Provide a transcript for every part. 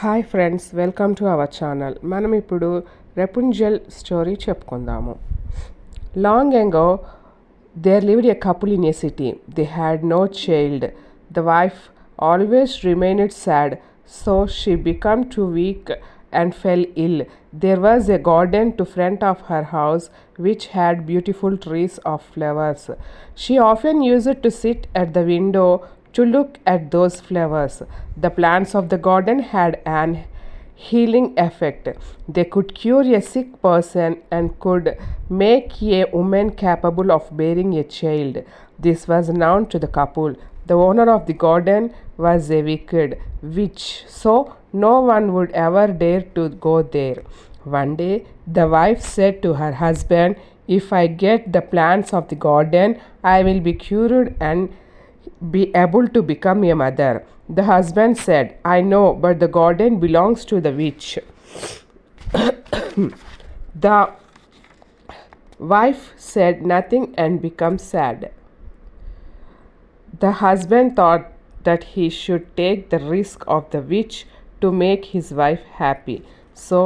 Hi friends, welcome to our channel. మనం ఇప్పుడు Rapunzel story చెప్పుకుందాము. Long ago, there lived a couple in a city. They had no child. The wife always remained sad, so she became too weak and fell ill. There was a garden to front of her house which had beautiful trees of flowers. She often used to sit at the window to look at those flowers. The plants of the garden had an healing effect. They could cure a sick person and could make a woman capable of bearing a child. This was known to the couple. The owner of the garden was a wicked witch, so no one would ever dare to go there. One day, the wife said to her husband, "If I get the plants of the garden, I will be cured and be able to become a mother." The husband said, "I know, but the garden belongs to the witch." The wife said nothing and became sad. The husband thought that he should take the risk of the witch to make his wife happy. So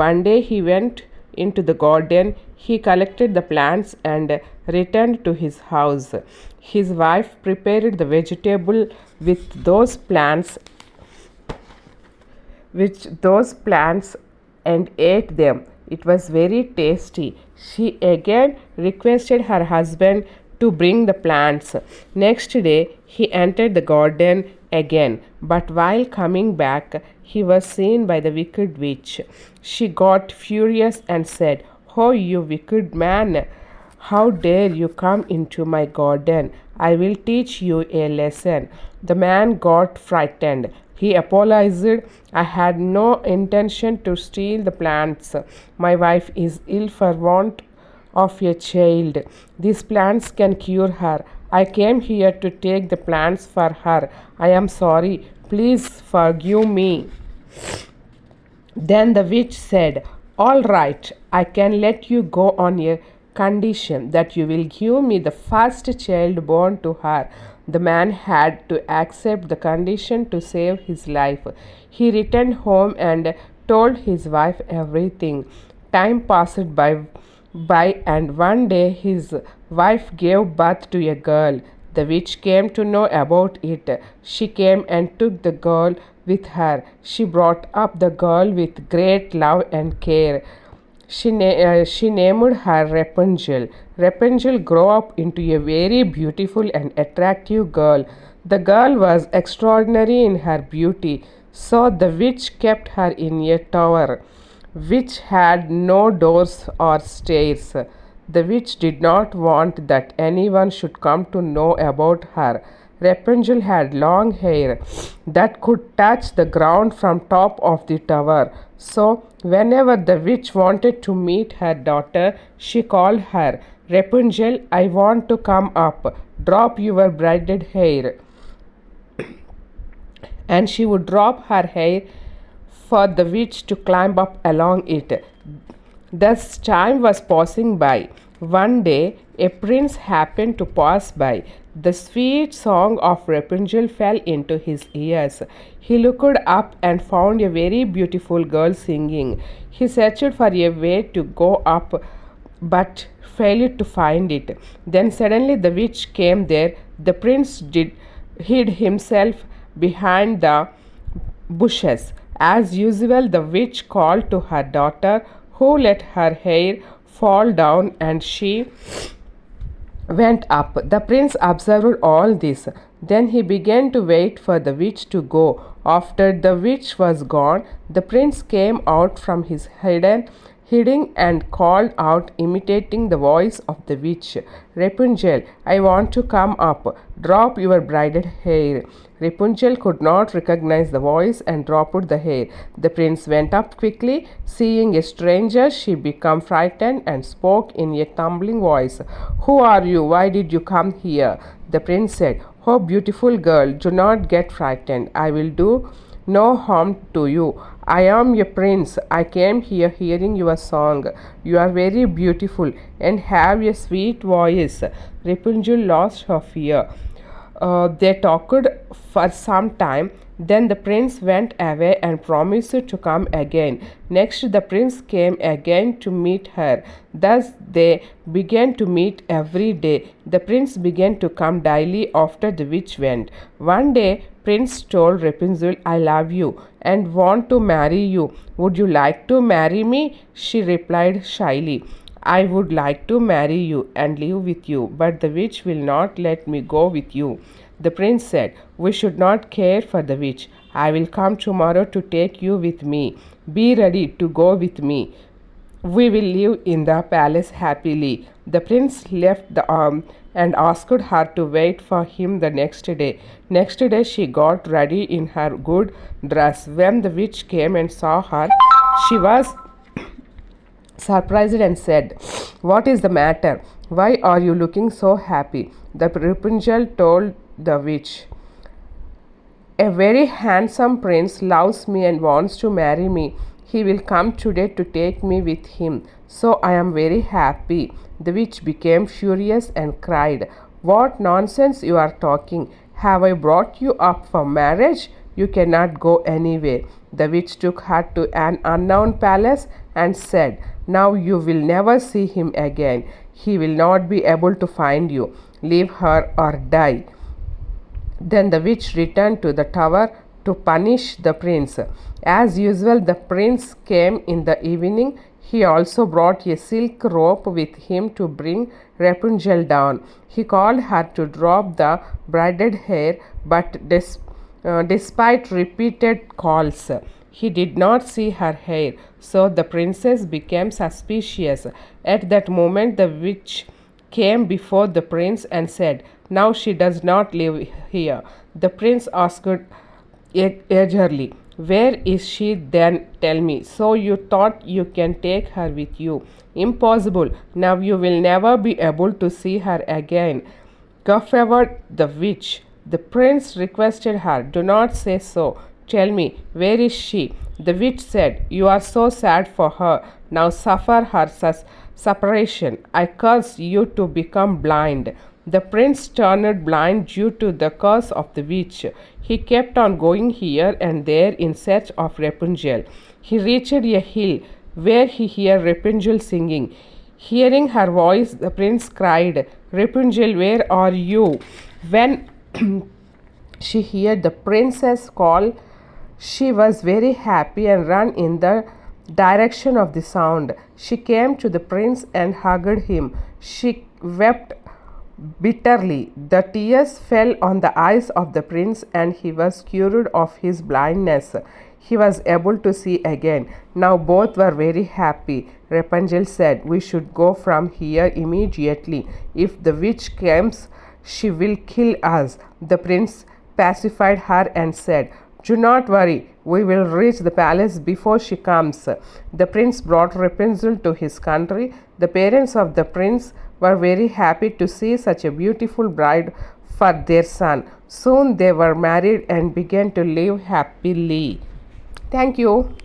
one day he went into the garden, he collected the plants and returned to his house. His wife prepared the vegetable with those plants and ate them. It was very tasty. She again requested her husband to bring the plants. Next day he entered the garden again, but while coming back he was seen by the wicked witch. She got furious and said, "Oh, you wicked man! How dare you come into my garden? I will teach you a lesson." The man got frightened. He apologized. "I had no intention to steal the plants. My wife is ill for want of a child. These plants can cure her. I came here to take the plants for her. I am sorry. Please forgive me." Then the witch said, "All right, I can let you go on a condition that you will give me the first child born to her." The man had to accept the condition to save his life. He returned home and told his wife everything. Time passed by and one day his wife gave birth to a girl. The witch came to know about it. She came and took the girl with her. She brought up the girl with great love and care. She named her Repunzel. Repunzel grew up into a very beautiful and attractive girl. The girl was extraordinary in her beauty, so the witch kept her in a tower which had no doors or stairs. The witch did not want that anyone should come to know about her. Repunzel had long hair that could touch the ground from top of the tower. So whenever the witch wanted to meet her daughter, she called her, "Repunzel, I want to come up. Drop your braided hair." And she would drop her hair for the witch to climb up along it. Thus time was passing by. One day a prince happened to pass by. The sweet song of Repunzel fell into his ears. He looked up and found a very beautiful girl singing. He searched for a way to go up but failed to find it. Then suddenly the witch came there. The prince hid himself behind the bushes. As usual, the witch called to her daughter, who let her hair fall down and she went up. The prince observed all this. Then he began to wait for the witch to go. After the witch was gone, the prince came out from his hiding and called out, imitating the voice of the witch, "Repunzel, I want to come up. Drop your braided hair." Repunzel could not recognize the voice and dropped the hair. The prince went up quickly. Seeing a stranger, she became frightened and spoke in a tumbling voice, "Who are you? Why did you come here?" The prince said, "Oh, beautiful girl, do not get frightened. I will do no harm to you. I am a prince. I came here hearing your song. You are very beautiful and have a sweet voice." Repunzel lost her fear. They talked for some time. Then the prince went away and promised to come again. Next, the prince came again to meet her. Thus, they began to meet every day. The prince began to come daily after the witch went. One day, Prince told Repunzel, I love you and want to marry you. Would you like to marry me? She replied shyly. I would like to marry you and live with you, but the witch will not let me go with you. The prince said, we should not care for the witch. I will come tomorrow to take you with me. Be ready to go with me. We will live in the palace happily. The prince left the arm and asked her to wait for him the next day. Next day she got ready in her good dress. When the witch came and saw her, she was surprised and said, what is the matter? Why are you looking so happy? The Repunzel told the witch, a very handsome prince loves me and wants to marry me. He will come today to take me with him. So I am very happy. The witch became furious and cried, what nonsense you are talking. Have I brought you up for marriage? You cannot go anywhere. The witch took her to an unknown palace and said, now you will never see him again. He will not be able to find you. Leave her or die. Then the witch returned to the tower to punish the prince. As usual, the prince came in the evening. He also brought a silk rope with him to bring Repunzel down. He called her to drop the braided hair, but despite repeated calls, he did not see her hair. So the princess became suspicious. At that moment, the witch came before the prince and said, now she does not live here. The prince asked eagerly, where is she then? Tell me. So you thought you can take her with you? Impossible. Now you will never be able to see her again. Guffawed the witch. The prince requested her, do not say so. Tell me, where is she? The witch said, you are so sad for her. Now suffer her separation. I curse you to become blind. The prince turned blind due to the curse of the witch. He kept on going here and there in search of Repunzel. He reached a hill where he heard Repunzel singing. Hearing her voice, the prince cried, Repunzel, where are you? When she heard the princess call, she was very happy and ran in the direction of the sound. She came to the prince and hugged him. She wept bitterly. The tears fell on the eyes of the prince and he was cured of his blindness. He was able to see again. Now both were very happy. Repunzel said, we should go from here immediately. If the witch comes, she will kill us. The prince pacified her and said, do not worry, we will reach the palace before she comes. The prince brought Repunzel to his country. The parents of the prince were very happy to see such a beautiful bride for their son. Soon they were married and began to live happily. Thank you.